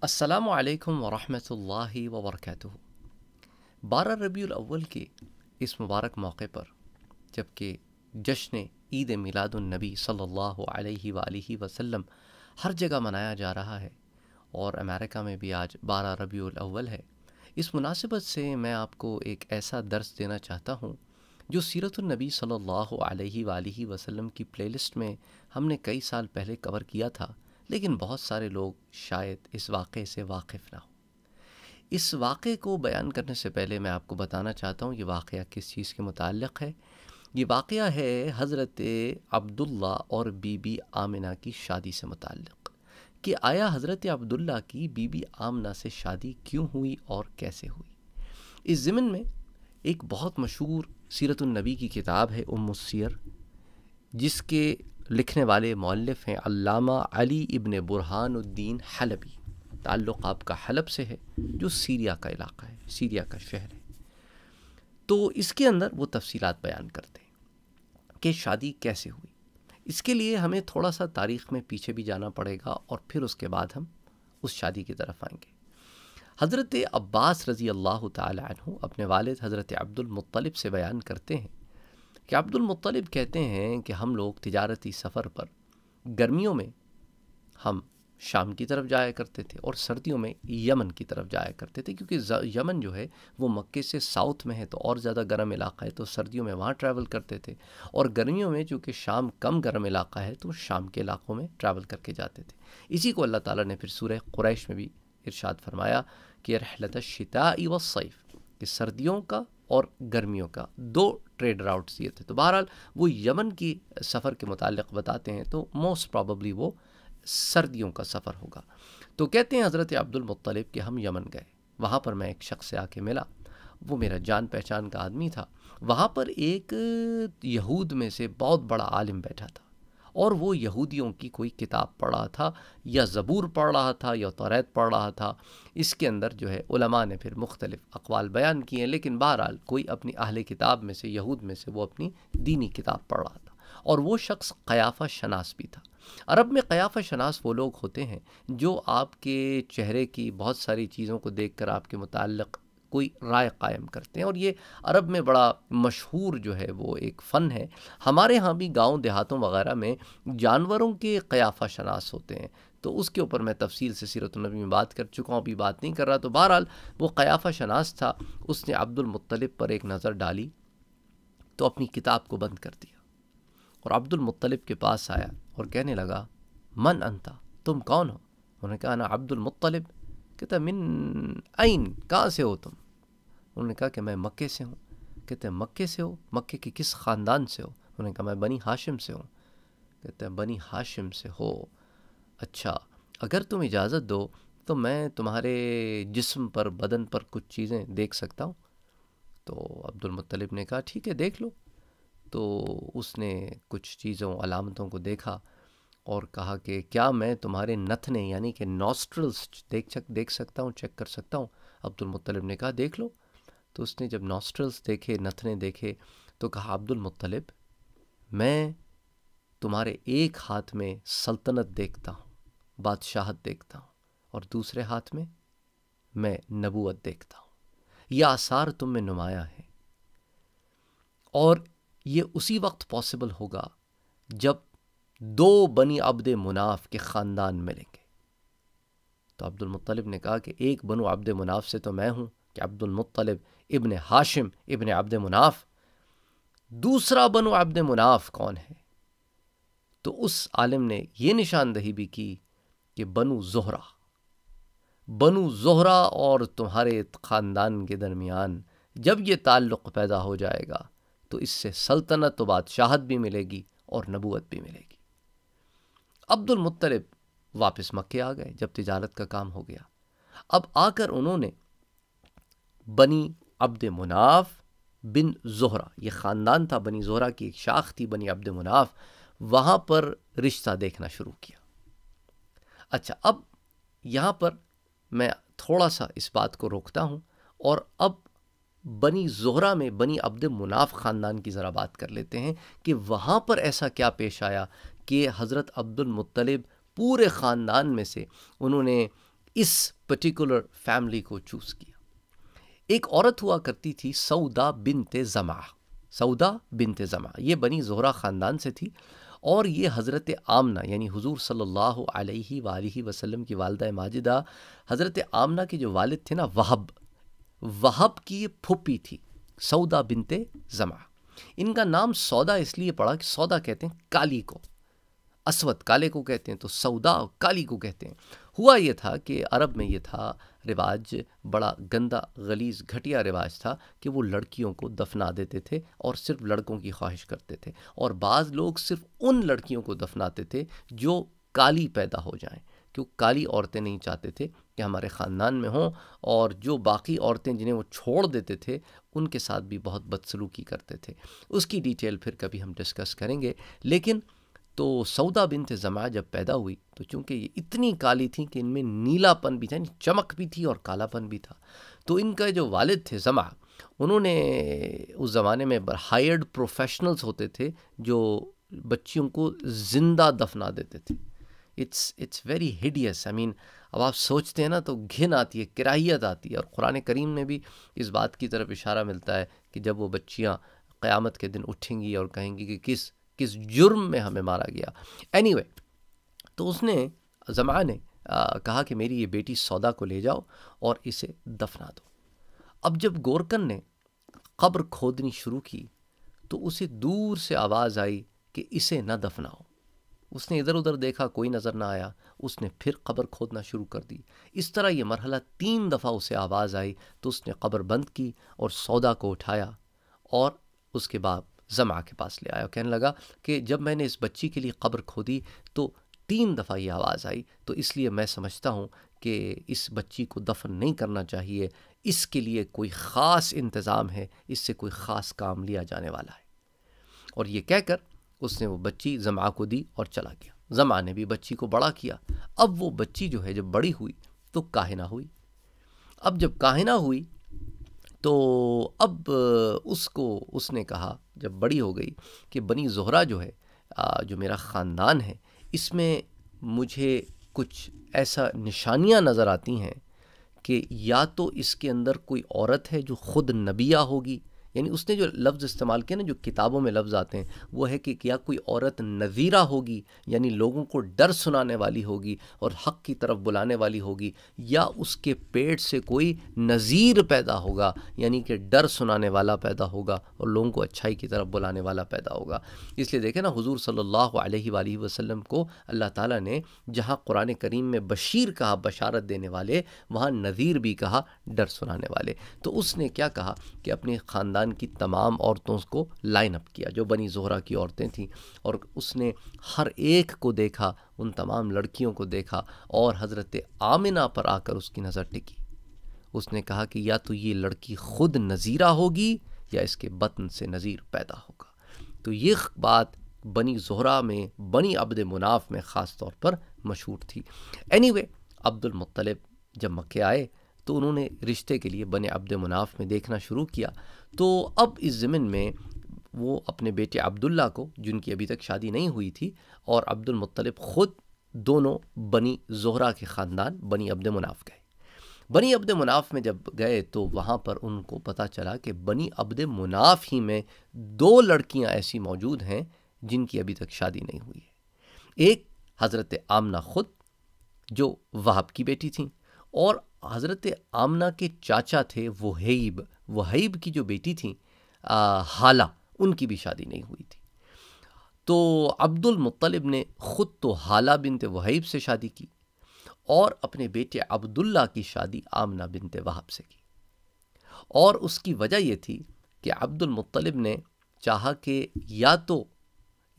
السلام علیکم ورحمۃ اللہ وبرکاتہ۔ 12 ربیع الاول کے اس مبارک موقع پر جبکہ جشن عید میلاد النبی صلی اللہ علیہ وآلہ وسلم ہر جگہ منایا جا رہا ہے اور امریکہ میں بھی آج 12 ربیع الاول ہے، اس مناسبت سے میں آپ کو ایک ایسا درس دینا چاہتا ہوں جو سیرت النبی صلی اللہ علیہ وآلہ وسلم کی پلے لسٹ میں ہم نے کئی سال پہلے کور کیا تھا، لیکن بہت سارے لوگ شاید اس واقعے سے واقف نہ ہوں۔ اس واقعے کو بیان کرنے سے پہلے میں آپ کو بتانا چاہتا ہوں یہ واقعہ کس چیز کے متعلق ہے۔ یہ واقعہ ہے حضرت عبداللہ اور بی بی آمنہ کی شادی سے متعلق، کہ آیا حضرت عبداللہ کی بی بی آمنہ سے شادی کیوں ہوئی اور کیسے ہوئی۔ اس ضمن میں ایک بہت مشہور سیرت النبی کی کتاب ہے ام السیر، جس کے لکھنے والے مؤلف ہیں علامہ علی ابن برہان الدین حلبی۔ تعلق آپ کا حلب سے ہے جو سیریا کا علاقہ ہے، سیریا کا شہر ہے۔ تو اس کے اندر وہ تفصیلات بیان کرتے ہیں کہ شادی کیسے ہوئی۔ اس کے لیے ہمیں تھوڑا سا تاریخ میں پیچھے بھی جانا پڑے گا اور پھر اس کے بعد ہم اس شادی کی طرف آئیں گے۔ حضرت عباس رضی اللہ تعالی عنہ اپنے والد حضرت عبد المطلب سے بیان کرتے ہیں کہ عبد المطلب کہتے ہیں کہ ہم لوگ تجارتی سفر پر گرمیوں میں ہم شام کی طرف جایا کرتے تھے اور سردیوں میں یمن کی طرف جایا کرتے تھے، کیونکہ یمن جو ہے وہ مکے سے ساؤتھ میں ہے تو اور زیادہ گرم علاقہ ہے، تو سردیوں میں وہاں ٹریول کرتے تھے، اور گرمیوں میں چونکہ شام کم گرم علاقہ ہے تو شام کے علاقوں میں ٹریول کر کے جاتے تھے۔ اسی کو اللہ تعالیٰ نے پھر سورہ قریش میں بھی ارشاد فرمایا کہ رحلۃ الشتاء والصیف، کہ سردیوں کا اور گرمیوں کا دو ٹریڈ راؤٹس دیے تھے۔ تو بہرحال وہ یمن کی سفر کے متعلق بتاتے ہیں تو موسٹ پراببلی وہ سردیوں کا سفر ہوگا۔ تو کہتے ہیں حضرت عبد المطلب کہ ہم یمن گئے، وہاں پر میں ایک شخص سے آ کے ملا، وہ میرا جان پہچان کا آدمی تھا۔ وہاں پر ایک یہود میں سے بہت بڑا عالم بیٹھا تھا اور وہ یہودیوں کی کوئی کتاب پڑھ رہا تھا، یا زبور پڑھ رہا تھا یا توریت پڑھ رہا تھا۔ اس کے اندر جو ہے علماء نے پھر مختلف اقوال بیان کیے ہیں، لیکن بہرحال کوئی اپنی اہل کتاب میں سے، یہود میں سے، وہ اپنی دینی کتاب پڑھ رہا تھا، اور وہ شخص قیافہ شناس بھی تھا۔ عرب میں قیافہ شناس وہ لوگ ہوتے ہیں جو آپ کے چہرے کی بہت ساری چیزوں کو دیکھ کر آپ کے متعلق کوئی رائے قائم کرتے ہیں، اور یہ عرب میں بڑا مشہور جو ہے وہ ایک فن ہے۔ ہمارے ہاں بھی گاؤں دیہاتوں وغیرہ میں جانوروں کے قیافہ شناس ہوتے ہیں، تو اس کے اوپر میں تفصیل سے سیرت النبی میں بات کر چکا ہوں، ابھی بات نہیں کر رہا۔ تو بہرحال وہ قیافہ شناس تھا، اس نے عبد المطلب پر ایک نظر ڈالی تو اپنی کتاب کو بند کر دیا اور عبد المطلب کے پاس آیا اور کہنے لگا من انتا، تم کون ہو؟ انہوں نے کہا انا عبد المطلب۔ کہتا من این، کہاں سے ہو تم؟ انہوں نے کہا کہ میں مکے سے ہوں۔ کہتے ہیں مکے سے ہو؟ مکے کے کس خاندان سے ہو؟ انہوں نے کہا میں بنی ہاشم سے ہوں۔ کہتے ہیں بنی ہاشم سے ہو، اچھا اگر تم اجازت دو تو میں تمہارے جسم پر، بدن پر کچھ چیزیں دیکھ سکتا ہوں؟ تو عبد المطلب نے کہا ٹھیک ہے دیکھ لو۔ تو اس نے کچھ چیزوں، علامتوں کو دیکھا اور کہا کہ کیا میں تمہارے نتنے یعنی کہ نوسٹرلز دیکھ سکتا ہوں، چیک کر سکتا ہوں؟ عبد المطلب نے کہا دیکھ لو۔ تو اس نے جب نوسٹرلز دیکھے، نتنے دیکھے، تو کہا عبد المطلب میں تمہارے ایک ہاتھ میں سلطنت دیکھتا ہوں، بادشاہت دیکھتا ہوں، اور دوسرے ہاتھ میں میں نبوت دیکھتا ہوں۔ یہ آثار تم میں نمایاں ہیں، اور یہ اسی وقت پاسبل ہوگا جب دو بنی عبد مناف کے خاندان ملیں گے۔ تو عبد المطلب نے کہا کہ ایک بنو عبد مناف سے تو میں ہوں، کہ عبد المطلب ابن ہاشم ابن عبد مناف، دوسرا بنو عبد مناف کون ہے؟ تو اس عالم نے یہ نشاندہی بھی کی کہ بنو زہرہ اور تمہارے خاندان کے درمیان جب یہ تعلق پیدا ہو جائے گا تو اس سے سلطنت و بادشاہت بھی ملے گی اور نبوت بھی ملے گی۔ عبد المطلب واپس مکے آ گئے جب تجارت کا کام ہو گیا۔ اب آ کر انہوں نے بنی عبد مناف بن زہرہ، یہ خاندان تھا، بنی زہرہ کی ایک شاخ تھی بنی عبد مناف، وہاں پر رشتہ دیکھنا شروع کیا۔ اچھا، اب یہاں پر میں تھوڑا سا اس بات کو روکتا ہوں اور اب بنی زہرہ میں بنی عبد مناف خاندان کی ذرا بات کر لیتے ہیں کہ وہاں پر ایسا کیا پیش آیا کہ حضرت عبد المطلب پورے خاندان میں سے انہوں نے اس پرٹیکولر فیملی کو چوز کیا. ایک عورت ہوا کرتی تھی سودا بنت زمعہ. سودا بنت زمعہ یہ بنی زہرہ خاندان سے تھی، اور یہ حضرت آمنہ یعنی حضور صلی اللہ علیہ وآلہ وسلم کی والدہ ماجدہ حضرت آمنہ کے جو والد تھے نا وہب کی یہ پھوپھی تھی سودا بنت زمعہ. ان کا نام سودا اس لیے پڑا کہ سودا کہتے ہیں کالی کو، اسود کالے کو کہتے ہیں، تو سودا کالی کو کہتے ہیں. ہوا یہ تھا کہ عرب میں یہ تھا رواج، بڑا گندا غلیظ گھٹیا رواج تھا کہ وہ لڑکیوں کو دفنا دیتے تھے اور صرف لڑکوں کی خواہش کرتے تھے، اور بعض لوگ صرف ان لڑکیوں کو دفناتے تھے جو کالی پیدا ہو جائیں، کیوں کالی عورتیں نہیں چاہتے تھے کہ ہمارے خاندان میں ہوں، اور جو باقی عورتیں جنہیں وہ چھوڑ دیتے تھے ان کے ساتھ بھی بہت بدسلوکی کرتے تھے. اس کی ڈیٹیل پھر کبھی ہم ڈسکس کریں گے. لیکن تو سودا بنت زمعہ جب پیدا ہوئی تو چونکہ یہ اتنی کالی تھیں کہ ان میں نیلا پن بھی تھا، یعنی چمک بھی تھی اور کالا پن بھی تھا، تو ان کا جو والد تھے زمعہ، انہوں نے اس زمانے میں ہائرڈ پروفیشنلز ہوتے تھے جو بچیوں کو زندہ دفنا دیتے تھے. It's very ہیڈیس. آئی مین اب آپ سوچتے ہیں نا تو گھن آتی ہے، کراہیت آتی ہے. اور قرآن کریم میں بھی اس بات کی طرف اشارہ ملتا ہے کہ جب وہ بچیاں قیامت کے دن اٹھیں گی اور کہیں گی کہ کس جرم میں ہمیں مارا گیا. اینی وے، تو اس نے زمعہ نے کہا کہ میری یہ بیٹی سودا کو لے جاؤ اور اسے دفنا دو. اب جب گورکن نے قبر کھودنی شروع کی تو اسے دور سے آواز آئی کہ اسے نہ دفناؤ. اس نے ادھر ادھر دیکھا، کوئی نظر نہ آیا. اس نے پھر قبر کھودنا شروع کر دی. اس طرح یہ مرحلہ 3 دفعہ اسے آواز آئی تو اس نے قبر بند کی اور سودا کو اٹھایا اور اس کے بعد زمعہ کے پاس لے آیا. کہنے لگا کہ جب میں نے اس بچی کے لیے قبر کھودی تو 3 دفعہ یہ آواز آئی، تو اس لیے میں سمجھتا ہوں کہ اس بچی کو دفن نہیں کرنا چاہیے، اس کے لیے کوئی خاص انتظام ہے، اس سے کوئی خاص کام لیا جانے والا ہے. اور یہ کہہ کر اس نے وہ بچی زمعہ کو دی اور چلا گیا. زمعہ نے بھی بچی کو بڑا کیا. اب وہ بچی جو ہے جب بڑی ہوئی تو کاہنہ ہوئی. اب جب کاہنہ ہوئی تو اب اس نے کہا جب بڑی ہو گئی کہ بنی زہرہ جو ہے جو میرا خاندان ہے، اس میں مجھے کچھ ایسا نشانیاں نظر آتی ہیں کہ یا تو اس کے اندر کوئی عورت ہے جو خود نبیہ ہوگی، یعنی اس نے جو لفظ استعمال کیا نا جو کتابوں میں لفظ آتے ہیں وہ ہے کہ یا کوئی عورت نذیرہ ہوگی، یعنی لوگوں کو ڈر سنانے والی ہوگی اور حق کی طرف بلانے والی ہوگی، یا اس کے پیٹ سے کوئی نذیر پیدا ہوگا، یعنی کہ ڈر سنانے والا پیدا ہوگا اور لوگوں کو اچھائی کی طرف بلانے والا پیدا ہوگا. اس لیے دیکھیں نا حضور صلی اللہ علیہ وآلہ وسلم کو اللہ تعالیٰ نے جہاں قرآن کریم میں بشیر کہا بشارت دینے والے، وہاں نذیر بھی کہا ڈر سنانے والے. تو اس نے کیا کہا کہ اپنے خاندان کی تمام عورتوں کو لائن اپ کیا جو بنی زہرہ کی عورتیں تھیں، اور اس نے ہر ایک کو دیکھا، ان تمام لڑکیوں کو دیکھا، اور حضرت آمنہ پر آ کر اس کی نظر ٹکی. اس نے کہا کہ یا تو یہ لڑکی خود نذیرہ ہوگی یا اس کے بطن سے نذیر پیدا ہوگا. تو یہ بات بنی زہرہ میں بنی عبد مناف میں خاص طور پر مشہور تھی. اینی وے، عبد المطلب جب مکے آئے تو انہوں نے رشتے کے لیے بنی عبد مناف میں دیکھنا شروع کیا. تو اب اس ضمن میں وہ اپنے بیٹے عبداللہ کو، جن کی ابھی تک شادی نہیں ہوئی تھی، اور عبد المطلب خود دونوں بنی زہرہ کے خاندان بنی عبد مناف گئے. بنی عبد مناف میں جب گئے تو وہاں پر ان کو پتہ چلا کہ بنی عبد مناف ہی میں 2 لڑکیاں ایسی موجود ہیں جن کی ابھی تک شادی نہیں ہوئی ہے. ایک حضرت آمنہ خود جو وہب کی بیٹی تھیں، اور حضرت آمنہ کے چاچا تھے وہیب کی جو بیٹی تھیں حالہ، ان کی بھی شادی نہیں ہوئی تھی. تو عبد المطلب نے خود تو حالہ بنت وہیب سے شادی کی اور اپنے بیٹے عبداللہ کی شادی آمنہ بنت وہب سے کی. اور اس کی وجہ یہ تھی کہ عبد المطلب نے چاہا کہ یا تو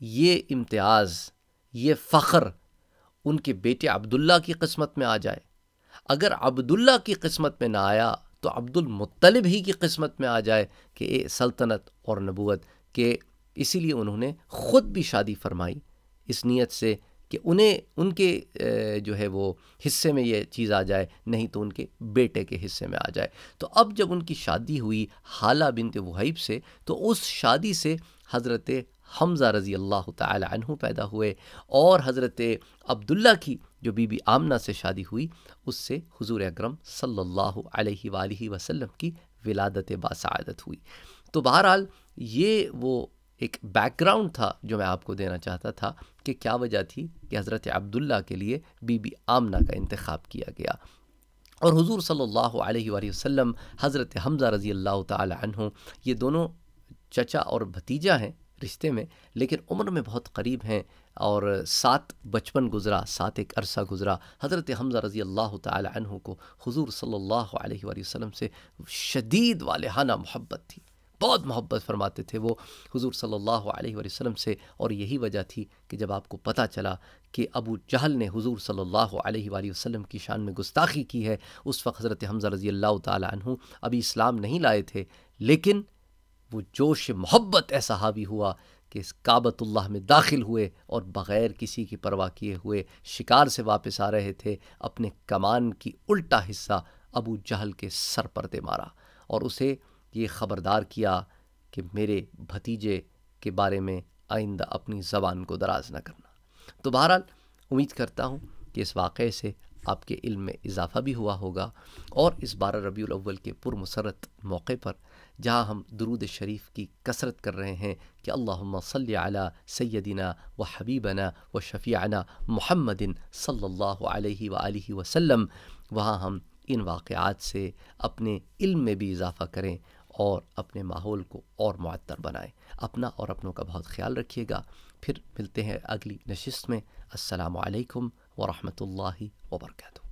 یہ امتیاز، یہ فخر ان کے بیٹے عبداللہ کی قسمت میں آ جائے، اگر عبداللہ کی قسمت میں نہ آیا تو عبد المطلب ہی کی قسمت میں آ جائے کہ سلطنت اور نبوت کے. اسی لیے انہوں نے خود بھی شادی فرمائی اس نیت سے کہ ان کے جو ہے وہ حصے میں یہ چیز آ جائے، نہیں تو ان کے بیٹے کے حصے میں آ جائے. تو اب جب ان کی شادی ہوئی حالہ بنت وہیب سے، تو اس شادی سے حضرت حمزہ رضی اللہ تعالی عنہ پیدا ہوئے، اور حضرت عبداللہ کی جو بی بی آمنہ سے شادی ہوئی اس سے حضور اکرم صلی اللہ علیہ وآلہ وسلم کی ولادت باسعادت ہوئی۔ تو بہرحال یہ وہ ایک بیک گراؤنڈ تھا جو میں آپ کو دینا چاہتا تھا کہ کیا وجہ تھی کہ حضرت عبداللہ کے لیے بی بی آمنہ کا انتخاب کیا گیا۔ اور حضور صلی اللہ علیہ وآلہ وسلم، حضرت حمزہ رضی اللہ تعالی عنہ، یہ دونوں چچا اور بھتیجا ہیں رشتے میں، لیکن عمر میں بہت قریب ہیں، اور ساتھ بچپن گزرا، ساتھ ایک عرصہ گزرا۔ حضرت حمزہ رضی اللہ تعالی عنہ کو حضور صلی اللہ علیہ وآلہ وسلم سے شدید والہانہ محبت تھی، بہت محبت فرماتے تھے وہ حضور صلی اللہ علیہ وآلہ وسلم سے۔ اور یہی وجہ تھی کہ جب آپ کو پتہ چلا کہ ابو جہل نے حضور صلی اللہ علیہ وآلہ وسلم کی شان میں گستاخی کی ہے، اس وقت حضرت حمزہ رضی اللہ تعالی عنہ ابھی اسلام نہیں لائے تھے، لیکن وہ جوش محبت ایسا حاوی ہوا کہ اس کعبۃ اللہ میں داخل ہوئے اور بغیر کسی کی پرواہ کیے ہوئے شکار سے واپس آ رہے تھے، اپنے کمان کی الٹا حصہ ابو جہل کے سر پر دے مارا اور اسے یہ خبردار کیا کہ میرے بھتیجے کے بارے میں آئندہ اپنی زبان کو دراز نہ کرنا۔ تو بہرحال امید کرتا ہوں کہ اس واقعے سے آپ کے علم میں اضافہ بھی ہوا ہوگا، اور اس 12 ربیع الاول کے پرمسرت موقع پر جہاں ہم درود شریف کی کثرت کر رہے ہیں کہ اللہم صلی علی سیدنا و حبیبنا و شفیعنا محمد صلی اللہ علیہ وآلہ وسلم، وہاں ہم ان واقعات سے اپنے علم میں بھی اضافہ کریں اور اپنے ماحول کو اور معطر بنائیں۔ اپنا اور اپنوں کا بہت خیال رکھیے گا۔ پھر ملتے ہیں اگلی نشست میں۔ السلام علیکم ورحمۃ اللہ وبرکاتہ۔